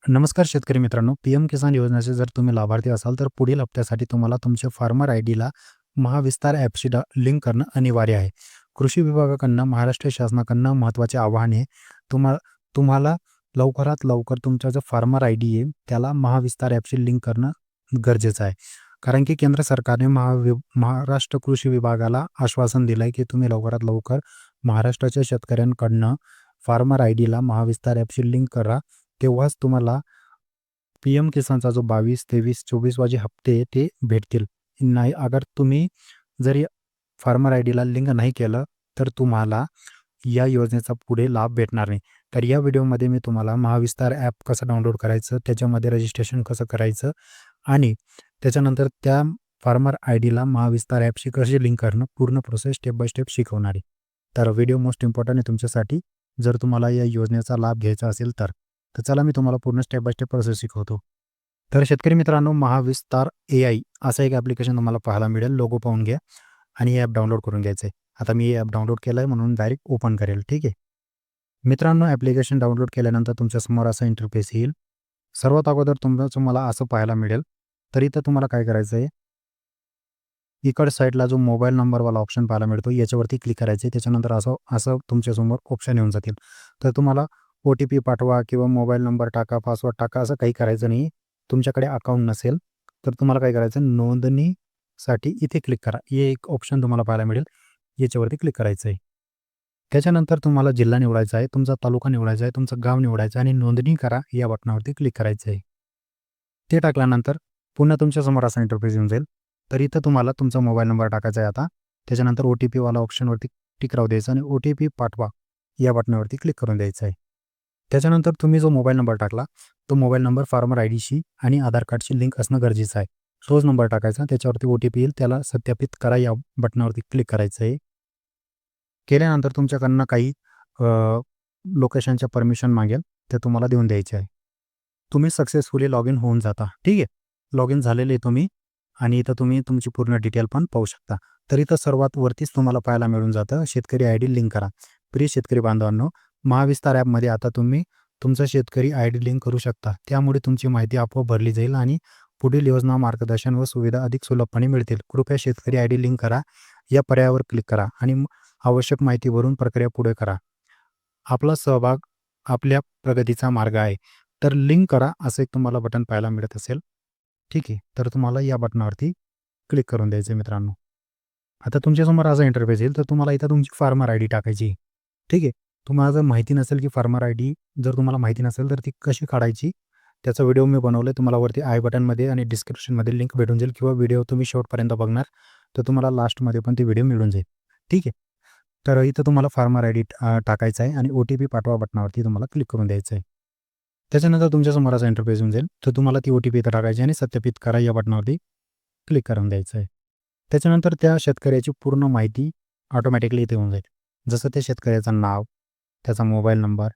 नमस्कार शेतकरी मित्रांनो, पी-एम किसान योजनेचे जर तुम्ही लाभार्थी असाल, तर पुढील हप्त्यासाठी तुम्हाला तुमच्या फार्मर आयडीला महाविस्तार ॲपशी लिंक करणं अनिवार्य आहे. कृषी विभागाकडनं, महाराष्ट्र शासनाकडनं महत्त्वाचे आवाहन आहे. तुम्हा तुम्हाला लवकरात लवकर तुमचा जो फार्मर आयडी आहे, त्याला महाविस्तार ॲपशी लिंक करणं गरजेचं आहे. कारण की केंद्र सरकारने महाराष्ट्र कृषी विभागाला आश्वासन दिलं आहे, की तुम्ही लवकरात लवकर महाराष्ट्राच्या शेतकऱ्यांकडनं फार्मर आयडीला महाविस्तार ॲपशी लिंक करा. तेव्हाच तुम्हाला पी-एम किसानचा जो 22, 23, 24 जे हप्ते आहे ते भेटतील. नाही अगर तुम्ही जर फार्मर आयडीला लिंक नाही केलं, तर तुम्हाला या योजनेचा पुढे लाभ भेटणार नाही. तर या व्हिडिओमध्ये मी तुम्हाला महाविस्तार ॲप कसं डाउनलोड करायचं, त्याच्यामध्ये रजिस्ट्रेशन कसं करायचं आणि त्याच्यानंतर त्या फार्मर आयडीला महाविस्तार ॲपशी कशी लिंक करणं, पूर्ण प्रोसेस स्टेप बाय स्टेप शिकवणार आहे. तर व्हिडिओ मोस्ट इम्पॉर्टंट आहे तुमच्यासाठी, जर तुम्हाला या योजनेचा लाभ घ्यायचा असेल तर. तर चला मी तुम्हाला पूर्ण स्टेप बाय स्टेप प्रोसेस शिकवतो. तर शेतकरी मित्रांनो, महाविस्तार AI असं एक ॲप्लिकेशन तुम्हाला पाहायला मिळेल. लोगो पाहून घ्या आणि हे ॲप डाउनलोड करून घ्यायचं आहे. आता मी हे ॲप डाउनलोड केलं आहे म्हणून डायरेक्ट ओपन करेल. ठीक आहे. मित्रांनो, ॲप्लिकेशन डाउनलोड केल्यानंतर तुमच्यासमोर असा इंटरफेस येईल. सर्वात अगोदर तुम्हाला असं पाहायला मिळेल. तर इथं तुम्हाला काय करायचं आहे, इकड साईडला जो मोबाईल नंबरवाला ऑप्शन पाहायला मिळतो, याच्यावरती क्लिक करायचं आहे. त्याच्यानंतर असं असं तुमच्यासमोर ऑप्शन येऊन जातील. तर तुम्हाला OTP पाठवा किंवा मोबाईल नंबर टाका, पासवर्ड टाका, असं काही करायचं नाही. तुमच्याकडे अकाउंट नसेल, तर तुम्हाला काय करायचं, नोंदणीसाठी इथे क्लिक करा. हे एक ऑप्शन तुम्हाला पाहायला मिळेल. याच्यावरती क्लिक करायचं आहे. त्याच्यानंतर तुम्हाला जिल्हा निवडायचा आहे, तुमचा तालुका निवडायचा आहे, तुमचं गाव निवडायचं आहे आणि नोंदणी करा या बटनावरती क्लिक करायचं आहे. ते टाकल्यानंतर पुन्हा तुमच्यासमोर असा इंटरफेस येऊन जाईल. तर इथं तुम्हाला तुमचा मोबाईल नंबर टाकायचा आहे आता. त्याच्यानंतर OTPवाला ऑप्शनवरती टिक राहू द्यायचं आणि OTP पाठवा या बटनावरती क्लिक करून द्यायचं आहे. त्याच्यानंतर तुम्ही जो मोबाईल नंबर टाकला, तो मोबाईल नंबर फार्मर आयडीशी आणि आधार कार्डशी लिंक असणं गरजेचं आहे. तोच नंबर टाकायचा, त्याच्यावरती OTP येईल, त्याला सत्यापित करा या बटनावरती क्लिक करायचं आहे. केल्यानंतर तुमच्याकडनं काही लोकेशनच्या परमिशन मागेल, ते तुम्हाला देऊन द्यायचे आहे. तुम्ही सक्सेसफुली लॉग इन होऊन जाता. ठीक आहे. लॉग इन झालेले तुम्ही आणि इथं तुम्ही तुमची पूर्ण डिटेल पण पाहू शकता. तर इथं सर्वात वरतीच तुम्हाला पाहायला मिळून जातं, शेतकरी आयडी लिंक करा. प्रिय शेतकरी बांधवांनो, महाविस्तार ॲपमध्ये आता तुम्ही तुमचा शेतकरी आयडी लिंक करू शकता. त्यामुळे तुमची माहिती आपोआप भरली जाईल आणि पुढील योजना, मार्गदर्शन व सुविधा अधिक सुलभपणे मिळतील. कृपया शेतकरी आयडी लिंक करा या पर्यायावर क्लिक करा आणि आवश्यक माहिती भरून प्रक्रिया पुढे करा. आपला सहभाग आपल्या प्रगतीचा मार्ग आहे. तर लिंक करा असं एक तुम्हाला बटन पाहायला मिळत असेल. ठीक आहे. तर तुम्हाला या बटनावरती क्लिक करून द्यायचं आहे मित्रांनो. आता तुमच्यासमोर असा इंटरफेस येईल, तर तुम्हाला इथं तुमची फार्मर आयडी टाकायची. ठीक आहे. तुम्हाला जर माहिती नसेल की फार्मर आयडी जर तुम्हाला माहिती नसेल, तर ती कशी काढायची, त्याचा व्हिडिओ मी बनवला आहे. तुम्हाला वरती आय बटनमध्ये आणि डिस्क्रिप्शनमध्ये लिंक भेटून जाईल किंवा व्हिडिओ तुम्ही शेवटपर्यंत बघणार, तर तुम्हाला लास्टमध्ये पण ती व्हिडिओ मिळून जाईल. ठीक आहे. तर इथं तुम्हाला फार्मर आयडी टाकायचा आहे आणि OTP पाठवा बटनावरती तुम्हाला क्लिक करून द्यायचं आहे. त्याच्यानंतर तुमच्यासमोर असा इंटरफेस येऊन जाईल, तर तुम्हाला ती OTP इथं टाकायची आणि सत्यापित करा या बटनावरती क्लिक करून द्यायचं आहे. त्याच्यानंतर त्या शेतकऱ्याची पूर्ण माहिती ऑटोमॅटिकली इथे येऊन जाईल. जसं त्या शेतकऱ्याचं नाव, त्याचा मोबाईल नंबर,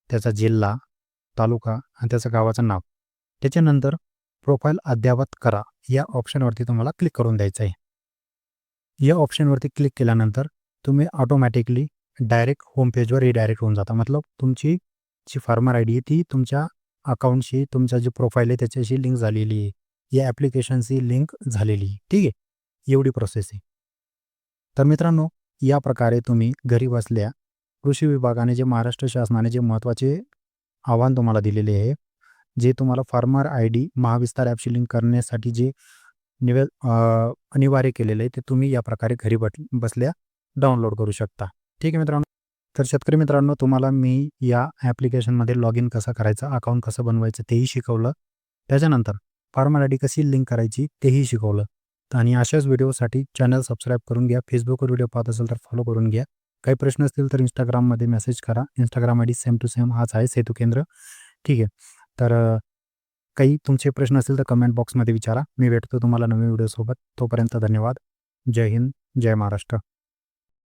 त्याचा जिल्हा, तालुका आणि त्याचं गावाचं नाव. त्याच्यानंतर प्रोफाईल अद्ययावत करा या ऑप्शनवरती तुम्हाला क्लिक करून द्यायचं आहे. या ऑप्शनवरती क्लिक केल्यानंतर तुम्ही ऑटोमॅटिकली डायरेक्ट होम पेजवर रिडायरेक्ट होऊन जाता. मतलब तुमची जी फार्मर आयडी आहे ती तुमच्या अकाउंटशी, तुमचा जी प्रोफाईल आहे त्याच्याशी लिंक झालेली आहे. या ॲप्लिकेशनशी लिंक झालेली आहे. ठीक आहे. एवढी प्रोसेस आहे. तर मित्रांनो, या प्रकारे तुम्ही घरी बसल्या कृषी विभागाने जे महाराष्ट्र शासनाने जे महत्त्वाचे आव्हान तुम्हाला दिलेले आहे, जे तुम्हाला फार्मर आयडी महाविस्तार ॲपशी लिंक करण्यासाठी जे अनिवार्य केलेलं आहे, ते तुम्ही या प्रकारे घरी बसल्या डाउनलोड करू शकता. ठीक आहे मित्रांनो. तर शेतकरी मित्रांनो, तुम्हाला मी या ॲप्लिकेशनमध्ये लॉग इन कसं करायचं, अकाउंट कसं बनवायचं तेही शिकवलं. त्याच्यानंतर फार्मर आयडी कशी लिंक करायची तेही शिकवलं. आणि अशाच व्हिडिओसाठी चॅनल सबस्क्राईब करून घ्या. फेसबुकवर व्हिडिओ पाहत असेल तर फॉलो करून घ्या. काही प्रश्न असतील तर Instagramमध्ये मेसेज करा. Instagram ID same to same हाच आहे, सेतू केंद्र. ठीक आहे. तर काही तुमचे प्रश्न असतील तर कमेंट बॉक्समध्ये विचारा. मी भेटतो तुम्हाला नवीन व्हिडिओसोबत. तोपर्यंत धन्यवाद. जय हिंद, जय महाराष्ट्र.